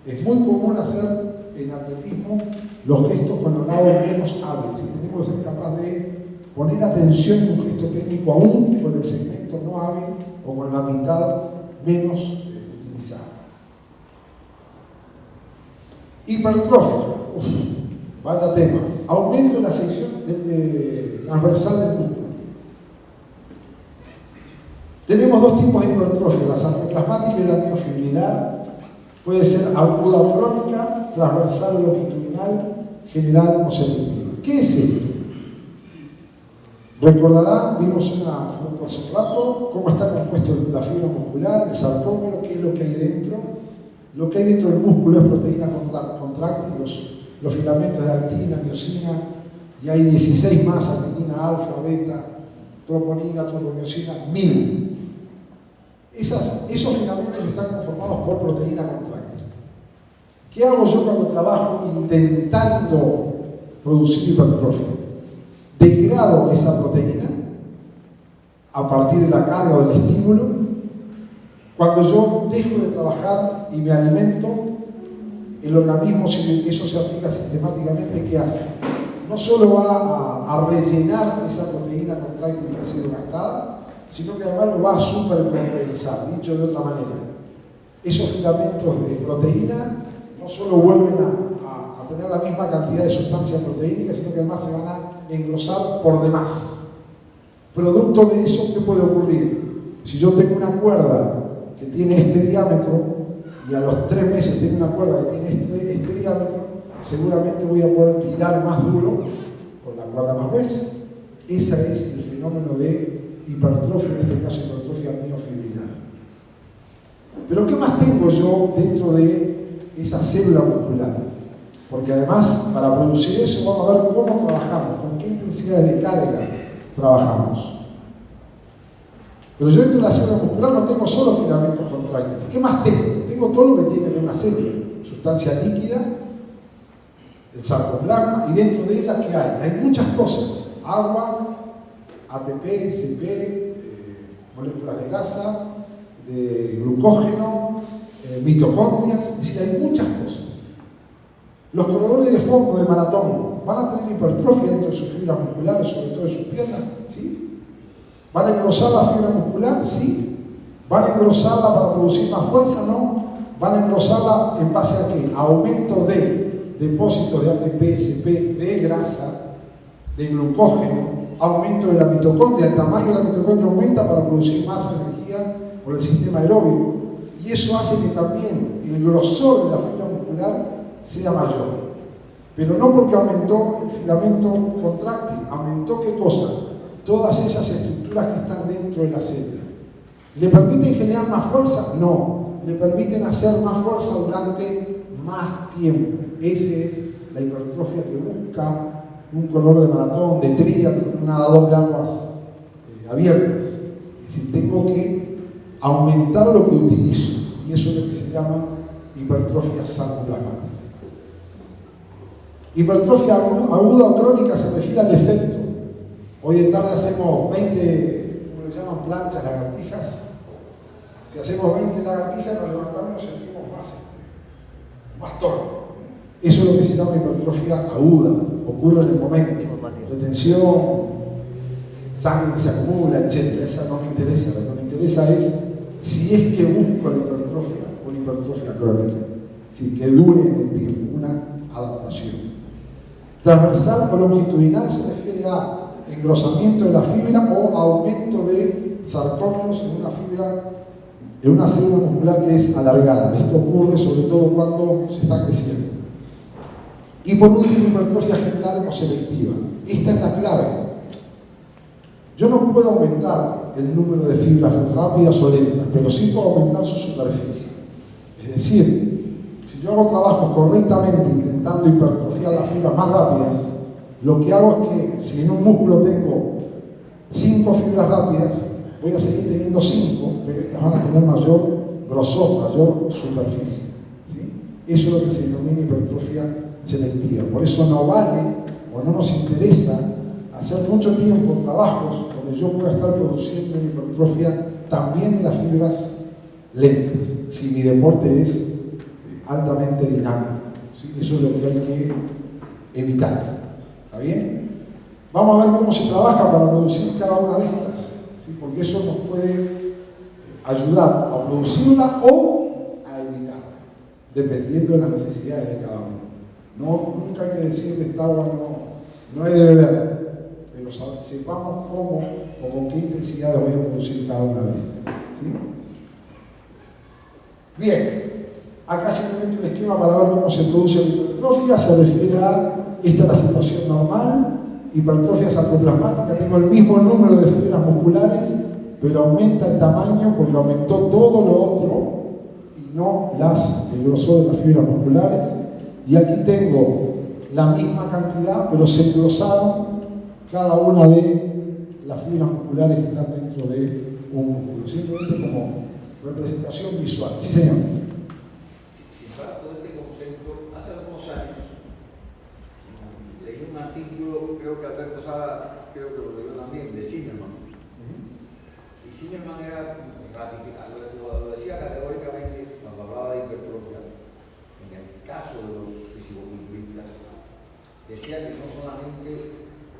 Es muy común hacer en atletismo los gestos con el lado menos hábil. Si tenemos que ser capaces de poner atención en un gesto técnico aún con el segmento no hábil o con la mitad menos utilizada. Hipertrofia. Vaya tema. Aumento de la sección transversal del músculo. Tenemos dos tipos de hipertrofia, la sarcoplasmática y la miofibrilar. Puede ser aguda o crónica, transversal o longitudinal, general o selectiva. ¿Qué es esto? Recordarán, vimos una foto hace un rato, cómo está compuesto la fibra muscular, el sarcómero, qué es lo que hay dentro. Lo que hay dentro del músculo es proteína contráctil, los filamentos de actina, miosina, y hay 16 más: actina, alfa, beta, troponina, tropomiosina, 1000. Esos filamentos están conformados por proteína contráctil. ¿Qué hago yo cuando trabajo intentando producir hipertrofia? Degrado esa proteína a partir de la carga o del estímulo. Cuando yo dejo de trabajar y me alimento, el organismo, si eso se aplica sistemáticamente, ¿qué hace? No solo va a rellenar esa proteína contráctil que ha sido gastada, sino que además lo va a supercompensar. Dicho de otra manera, esos filamentos de proteína no solo vuelven a tener la misma cantidad de sustancia proteínica, sino que además se van a engrosar por demás. Producto de eso, ¿qué puede ocurrir? Si yo tengo una cuerda que tiene este diámetro y a los 3 meses tengo una cuerda que tiene este diámetro, seguramente voy a poder tirar más duro con la cuerda más gruesa. Ese es el fenómeno de hipertrofia, en este caso hipertrofia miofibrilar. Pero ¿qué más tengo yo dentro de esa célula muscular? Porque además, para producir eso, vamos a ver cómo trabajamos, con qué intensidad de carga trabajamos. Pero yo dentro de la célula muscular no tengo solo filamentos contráctiles. ¿Qué más tengo? Tengo todo lo que tiene una célula: sustancia líquida, el sarcoplasma, y dentro de ella, ¿qué hay? Hay muchas cosas: agua, ATP, CP, moléculas de grasa, de glucógeno, mitocondrias. Es decir, hay muchas cosas. Los corredores de fondo de maratón van a tener hipertrofia dentro de sus fibras musculares, sobre todo de sus piernas, ¿sí? ¿Van a engrosar la fibra muscular? Sí. ¿Van a engrosarla para producir más fuerza? No. ¿Van a engrosarla en base a qué? A aumento de depósitos de ATP, SP, de grasa, de glucógeno, aumento de la mitocondria. El tamaño de la mitocondria aumenta para producir más energía por el sistema aeróbico. Y eso hace que también el grosor de la fibra muscular sea mayor. Pero no porque aumentó el filamento contráctil, aumentó ¿qué cosa? Todas esas estructuras que están dentro de la célula. ¿Le permiten generar más fuerza? No. Le permiten hacer más fuerza durante más tiempo. Esa es la hipertrofia que busca un corredor de maratón, de triatlón, un nadador de aguas abiertas. Es decir, tengo que aumentar lo que utilizo. Y eso es lo que se llama hipertrofia sarcoplasmática. Hipertrofia aguda o crónica se refiere al efecto. Hoy en tarde hacemos 20, ¿cómo le llaman? Planchas, lagartijas. Si hacemos 20 lagartijas, nos levantamos y nos sentimos más tono. Eso es lo que se llama hipertrofia aguda. Ocurre en el momento de tensión, sangre que se acumula, etc. Esa no me interesa. Lo que me interesa es si es que busco la hipertrofia o la hipertrofia crónica. Sí, que dure en el tiempo, una adaptación. Transversal o longitudinal se refiere a engrosamiento de la fibra o aumento de sarcómeros en una fibra, en una célula muscular que es alargada. Esto ocurre sobre todo cuando se está creciendo. Y por último, hipertrofia general o selectiva. Esta es la clave. Yo no puedo aumentar el número de fibras rápidas o lentas, pero sí puedo aumentar su superficie. Es decir, si yo hago trabajos correctamente intentando hipertrofiar las fibras más rápidas, lo que hago es que si en un músculo tengo 5 fibras rápidas, voy a seguir teniendo 5, pero estas van a tener mayor grosor, mayor superficie. ¿Sí? Eso es lo que se denomina hipertrofia selectiva. Por eso no vale o no nos interesa hacer mucho tiempo trabajos donde yo pueda estar produciendo una hipertrofia también en las fibras lentas, si mi deporte es altamente dinámico. ¿Sí? Eso es lo que hay que evitar. ¿Está bien? Vamos a ver cómo se trabaja para producir cada una de estas, ¿sí? Porque eso nos puede ayudar a producirla o a evitarla, dependiendo de las necesidades de cada uno. Nunca hay que decir que esta agua no hay de beber, pero sepamos cómo o con qué intensidad voy a producir cada una de ellas. ¿Sí? Bien, acá simplemente un esquema para ver cómo se produce la hipertrofia. Se refiere a, esta es la situación normal, hipertrofia sarcoplasmática, tengo el mismo número de fibras musculares, pero aumenta el tamaño porque aumentó todo lo otro y no el grosor de las fibras musculares. Y aquí tengo la misma cantidad, pero se engrosaron cada una de las fibras musculares que están dentro de un músculo. Simplemente como representación visual. Sí, señor. Si para todo este concepto, hace algunos años leí un artículo, creo que Alberto Sala, creo que lo leyó también, de Zimmerman. Y Zimmerman era ratificado, lo decía categóricamente cuando hablaba de hipertrofia. En el caso de los fisicoculturistas, decía que no solamente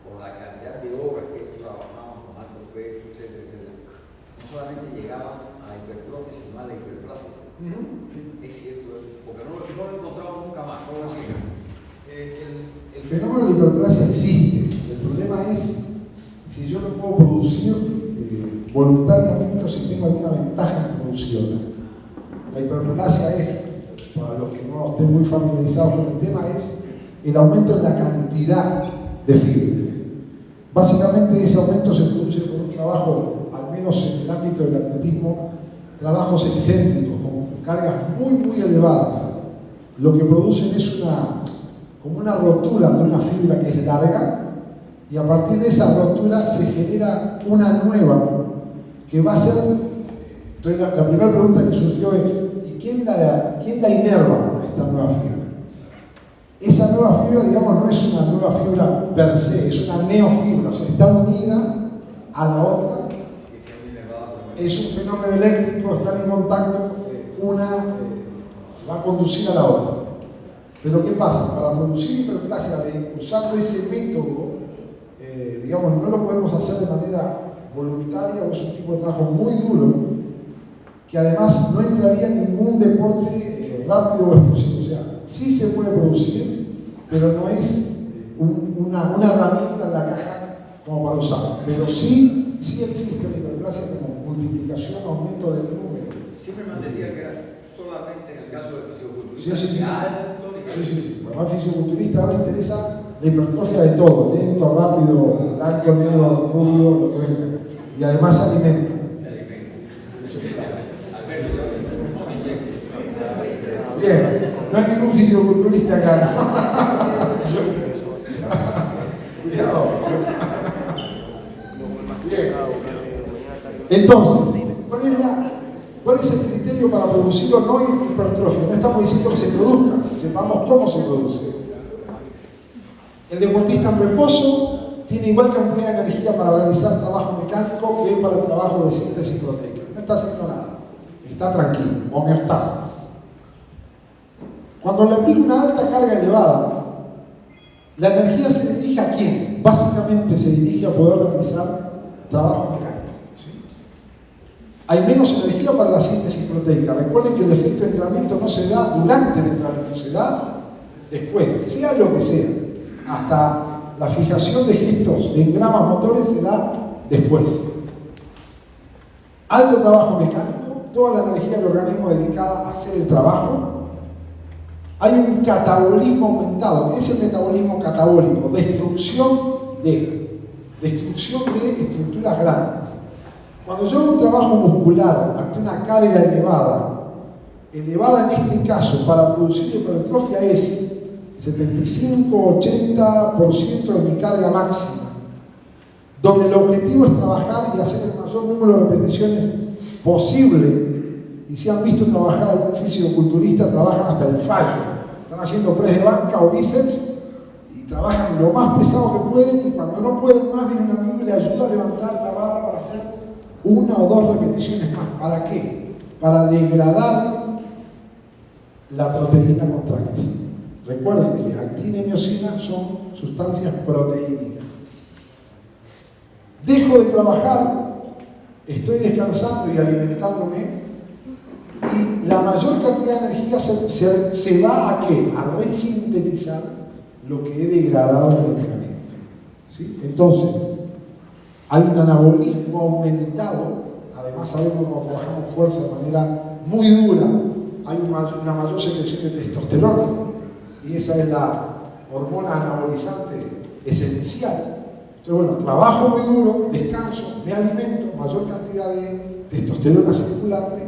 por la cantidad de horas que ellos trabajaban con altos pesos, etcétera, no solamente llegaban a la hipertrofia, sino a la hiperplasia. Sí. Es cierto eso, porque no lo encontramos nunca más, solo así. El fenómeno de la hiperplasia existe. El problema es si yo lo puedo producir voluntariamente o si tengo alguna ventaja en producirla. La hiperplasia es, para los que no estén muy familiarizados con el tema, es el aumento en la cantidad de fibras. Básicamente ese aumento se produce por un trabajo, al menos en el ámbito del atletismo, trabajos excéntricos, con cargas muy elevadas. Lo que producen es como una rotura de una fibra que es larga, y a partir de esa rotura se genera una nueva, que va a ser... Entonces la primera pregunta que surgió es, ¿y quién la inerva a esta nueva fibra? Esa nueva fibra, digamos, no es una nueva fibra per se, es una neofibra, o sea, está unida a la otra. Es un fenómeno eléctrico, están en contacto, una va a conducir a la otra. Pero ¿qué pasa? Para producir hiperplasia usando ese método, digamos, no lo podemos hacer de manera voluntaria o es un tipo de trabajo muy duro que además no entraría en ningún deporte rápido o explosivo. O sea, sí se puede producir, pero no es una herramienta en la caja como para usar. Pero sí existe la hiperplasia como multiplicación, aumento del número. Siempre me decía que era solamente en el caso del fisiculturista. Sí. Además, fisiculturista ahora le interesa la hipertrofia de todo: lento, rápido, blanco, negro, rubio, lo que venga. Y además alimenta. Bien, no hay ningún fisiculturista acá. Cuidado. Bien. Entonces, ¿cuál es el criterio para producirlo? No hay hipertrofia, no estamos diciendo que se produzca, sepamos cómo se produce. El deportista en reposo tiene igual cantidad de energía para realizar trabajo mecánico que para el trabajo de síntesis proteica. No está haciendo nada, está tranquilo, homeostasis. Cuando le aplica una alta carga elevada, la energía se dirige ¿a quién? Básicamente se dirige a poder realizar trabajo mecánico. ¿Sí? Hay menos energía para la síntesis proteica. Recuerden que el efecto de entrenamiento no se da durante el entrenamiento, se da después, sea lo que sea. Hasta la fijación de gestos de engramas motores se da después. Alto trabajo mecánico, toda la energía del organismo dedicada a hacer el trabajo. Hay un catabolismo aumentado. ¿Qué es el metabolismo catabólico? Destrucción de estructuras grandes. Cuando yo hago un trabajo muscular ante una carga elevada en este caso para producir hipertrofia es 75-80% de mi carga máxima, donde el objetivo es trabajar y hacer el mayor número de repeticiones posible. Y si han visto trabajar a algún fisicoculturista, trabajan hasta el fallo. Están haciendo press de banca o bíceps y trabajan lo más pesado que pueden, y cuando no pueden más viene un amigo y le ayuda a levantar la barra para hacer 1 o 2 repeticiones más. ¿Para qué? Para degradar la proteína contráctil. Recuerden que actina y miosina son sustancias proteínicas. Dejo de trabajar, estoy descansando y alimentándome, y la mayor cantidad de energía se va ¿a qué? A resintetizar lo que he degradado en el entrenamiento. ¿Sí? Entonces, hay un anabolismo aumentado. Además, sabemos que cuando trabajamos fuerza de manera muy dura, hay una mayor secreción de testosterona, y esa es la hormona anabolizante esencial. Entonces, bueno, trabajo muy duro, descanso, me alimento, mayor cantidad de testosterona circulante,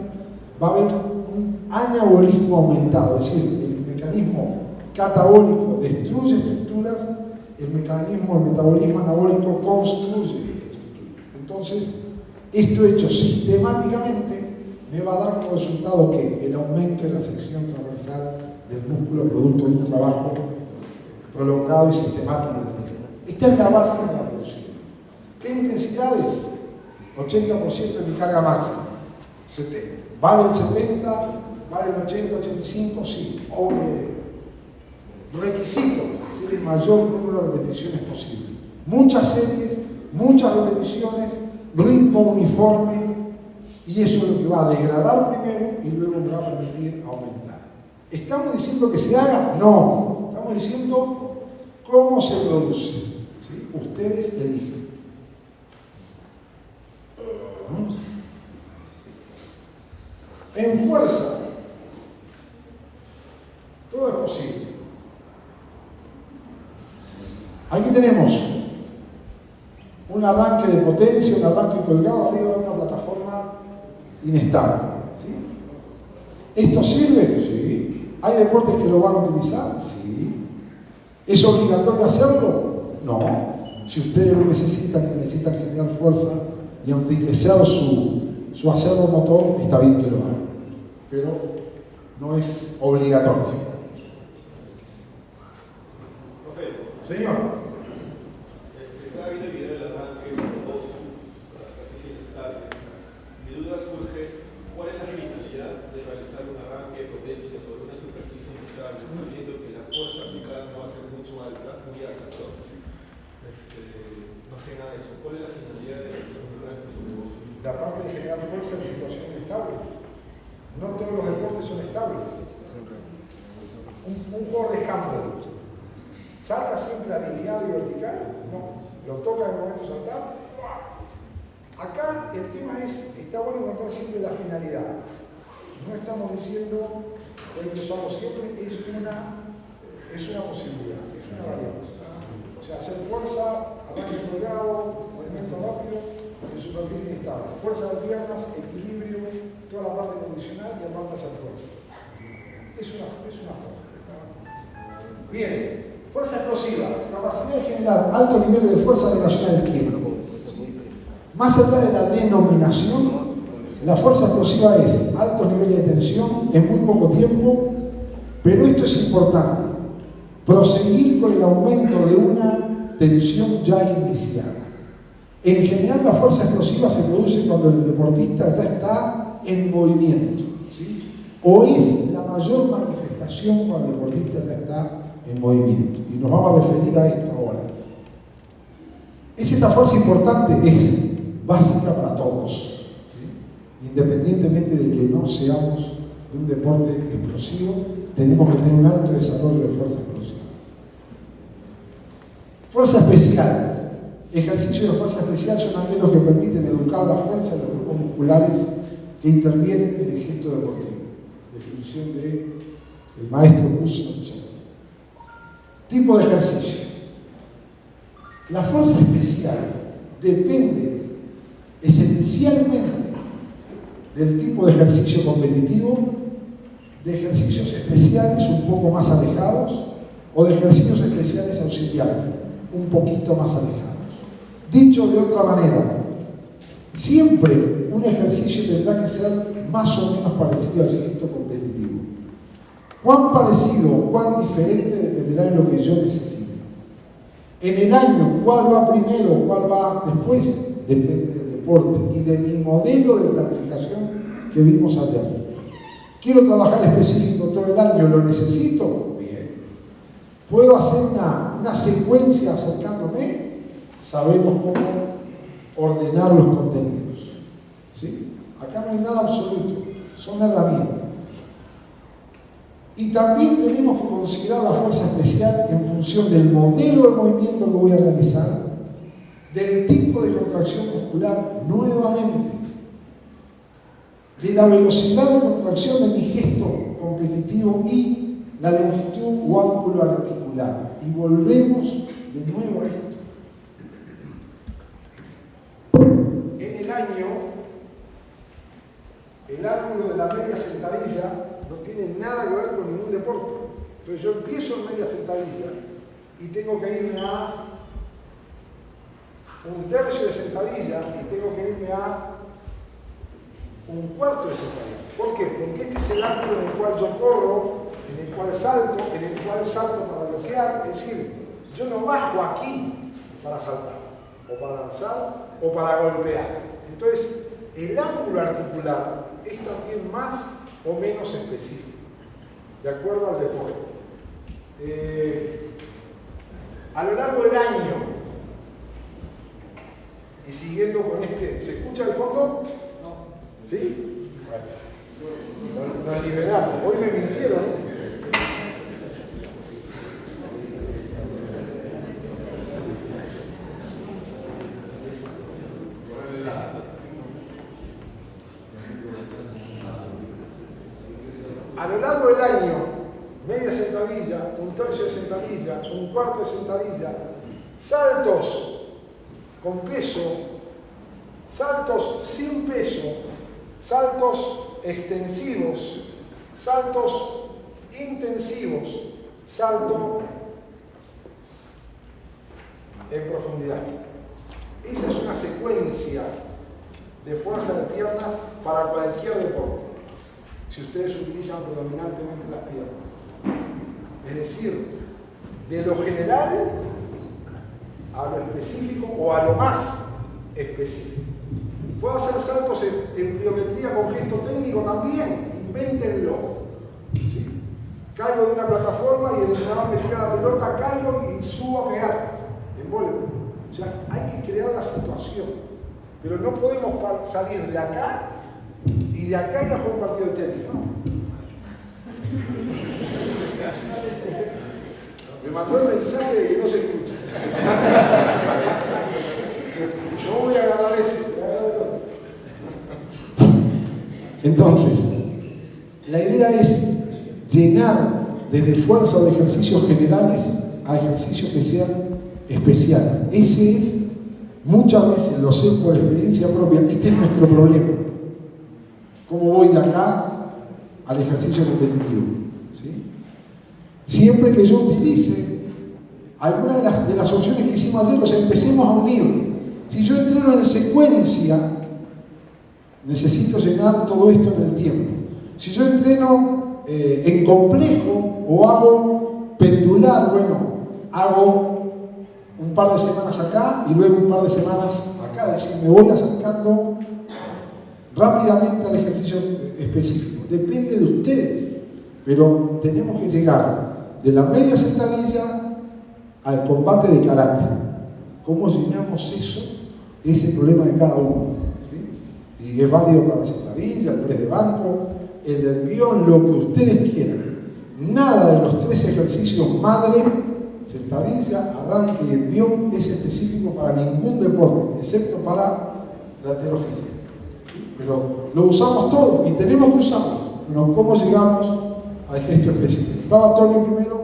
va a haber un anabolismo aumentado, es decir, el mecanismo catabólico destruye estructuras, el metabolismo anabólico construye estructuras. Entonces, esto hecho sistemáticamente me va a dar como resultado que el aumento en la sección transversal del músculo producto de un trabajo prolongado y sistemático en el tiempo. Esta es la base de la producción. ¿Qué intensidades? 80% de mi carga máxima. ¿Vale el 70? ¿Vale el 80, 85? Sí. Requisito, hacer el mayor número de repeticiones posible. Muchas series, muchas repeticiones, ritmo uniforme, y eso es lo que va a degradar primero y luego me va a permitir aumentar. ¿Estamos diciendo que se haga? No. Estamos diciendo cómo se produce. ¿Sí? Ustedes eligen. En fuerza, todo es posible. Aquí tenemos un arranque de potencia, un arranque colgado arriba de una plataforma inestable. ¿Sí? ¿Esto sirve? Sí. ¿Hay deportes que lo van a utilizar? Sí. ¿Es obligatorio hacerlo? No. Si ustedes lo necesitan y necesitan generar fuerza y enriquecer su acervo motor, está bien que lo hagan. Pero no es obligatorio. Señor. Estaba viendo el video del arranque famoso, tarde. Mi duda surge, ¿cuál es la finalidad de realizar un arranque de potencia sobre una superficie inestable, sabiendo que la la parte de generar fuerza en situaciones estables. No todos los deportes son estables. Un jugador de handball, ¿salta siempre alineado y vertical? No. Lo toca en el momento de saltar. Acá el tema es, está bueno encontrar siempre la finalidad. No estamos diciendo que hay que usarlo siempre, es una posibilidad, es una variante. O sea, hacer fuerza, arranque colgado, movimiento rápido, en superficie inestable. Fuerza de piernas, equilibrio, toda la parte condicional y aparte hacer fuerza. Es una forma. Bien, fuerza explosiva, capacidad de generar alto nivel de fuerza en relación al izquierdo. Más allá de la denominación, la fuerza explosiva es altos niveles de tensión en muy poco tiempo, pero esto es importante, proseguir con el aumento de una tensión ya iniciada. En general la fuerza explosiva se produce cuando el deportista ya está en movimiento, ¿sí? O es la mayor manifestación cuando el deportista ya está en movimiento. Y nos vamos a referir a esto ahora. Esta fuerza importante es básica para todos, ¿sí? Independientemente de que no seamos de un deporte explosivo, tenemos que tener un alto desarrollo de fuerza explosiva. Fuerza especial. Ejercicios de fuerza especial son aquellos que permiten educar la fuerza de los grupos musculares que intervienen en el gesto deportivo. Definición del maestro Mussolini. Tipo de ejercicio. La fuerza especial depende esencialmente del tipo de ejercicio competitivo, de ejercicios especiales un poco más alejados o de ejercicios especiales auxiliares un poquito más alejados. Dicho de otra manera, siempre un ejercicio tendrá que ser más o menos parecido al gesto competitivo. Cuán parecido o cuán diferente dependerá de lo que yo necesite. En el año, cuál va primero, cuál va después, depende del deporte y de mi modelo de planificación que vimos ayer. Quiero trabajar específico todo el año, ¿lo necesito? Bien. ¿Puedo hacer una secuencia acercándome? Sabemos cómo ordenar los contenidos. ¿Sí? Acá no hay nada absoluto, son herramientas. Y también tenemos que considerar la fuerza especial en función del modelo de movimiento que voy a realizar, del tipo de contracción muscular nuevamente, de la velocidad de contracción de mi gesto competitivo y la longitud o ángulo articular. Y volvemos de nuevo a esto. En el año, el ángulo de la media sentadilla no tiene nada que ver con ningún deporte. Entonces yo empiezo en media sentadilla y tengo que irme a un tercio de sentadilla y tengo que irme a un cuarto de sentadilla. ¿Por qué? Porque este es el ángulo en el cual yo corro, en el cual salto para bloquear. Es decir, yo no bajo aquí para saltar, o para lanzar, o para golpear. Entonces, el ángulo articular es también más o menos específico, de acuerdo al deporte. A lo largo del año, y siguiendo con ¿se escucha el fondo? No. ¿Sí? Bueno, nos liberamos. Hoy me mintieron, ¿eh? A lo largo del año, media sentadilla, un tercio de sentadilla, un cuarto de sentadilla, saltos con peso, saltos sin peso, saltos extensivos, saltos intensivos, salto en profundidad. Esa es una secuencia de fuerza de piernas para cualquier deporte, si ustedes utilizan predominantemente las piernas. Es decir, de lo general a lo específico o a lo más específico. Puedo hacer saltos en pliometría con gesto técnico también, invéntenlo. ¿Sí? Caigo de una plataforma y el entrenador me tira la pelota, caigo y subo a pegar en voleibol. O sea, hay que crear la situación. Pero no podemos salir de acá y de acá ir a jugar un partido de tenis. No. Me mandó el mensaje de que no se escucha. No voy a agarrar ese. Entonces, la idea es llenar desde fuerza o de ejercicios generales a ejercicios que sean especiales. Ese es, muchas veces lo sé por experiencia propia, este es nuestro problema. ¿Cómo voy de acá al ejercicio competitivo? ¿Sí? Siempre que yo utilice alguna de las opciones que hicimos ayer, los empecemos a unir. Si yo entreno en secuencia, necesito llenar todo esto en el tiempo. Si yo entreno en complejo o hago pendular, bueno, hago un par de semanas acá y luego un par de semanas acá. Es decir, me voy acercando rápidamente al ejercicio específico. Depende de ustedes, pero tenemos que llegar de la media sentadilla al combate de karate. ¿Cómo llenamos eso? Es el problema de cada uno. ¿Sí? Y es válido para la sentadilla, el press de banco, el envión, lo que ustedes quieran. Nada de los 3 ejercicios madre, sentadilla, arranque y envión, es específico para ningún deporte, excepto para la halterofilia. ¿Sí? Pero lo usamos todo y tenemos que usarlo. Pero ¿cómo llegamos al gesto específico? Estaba Tony primero.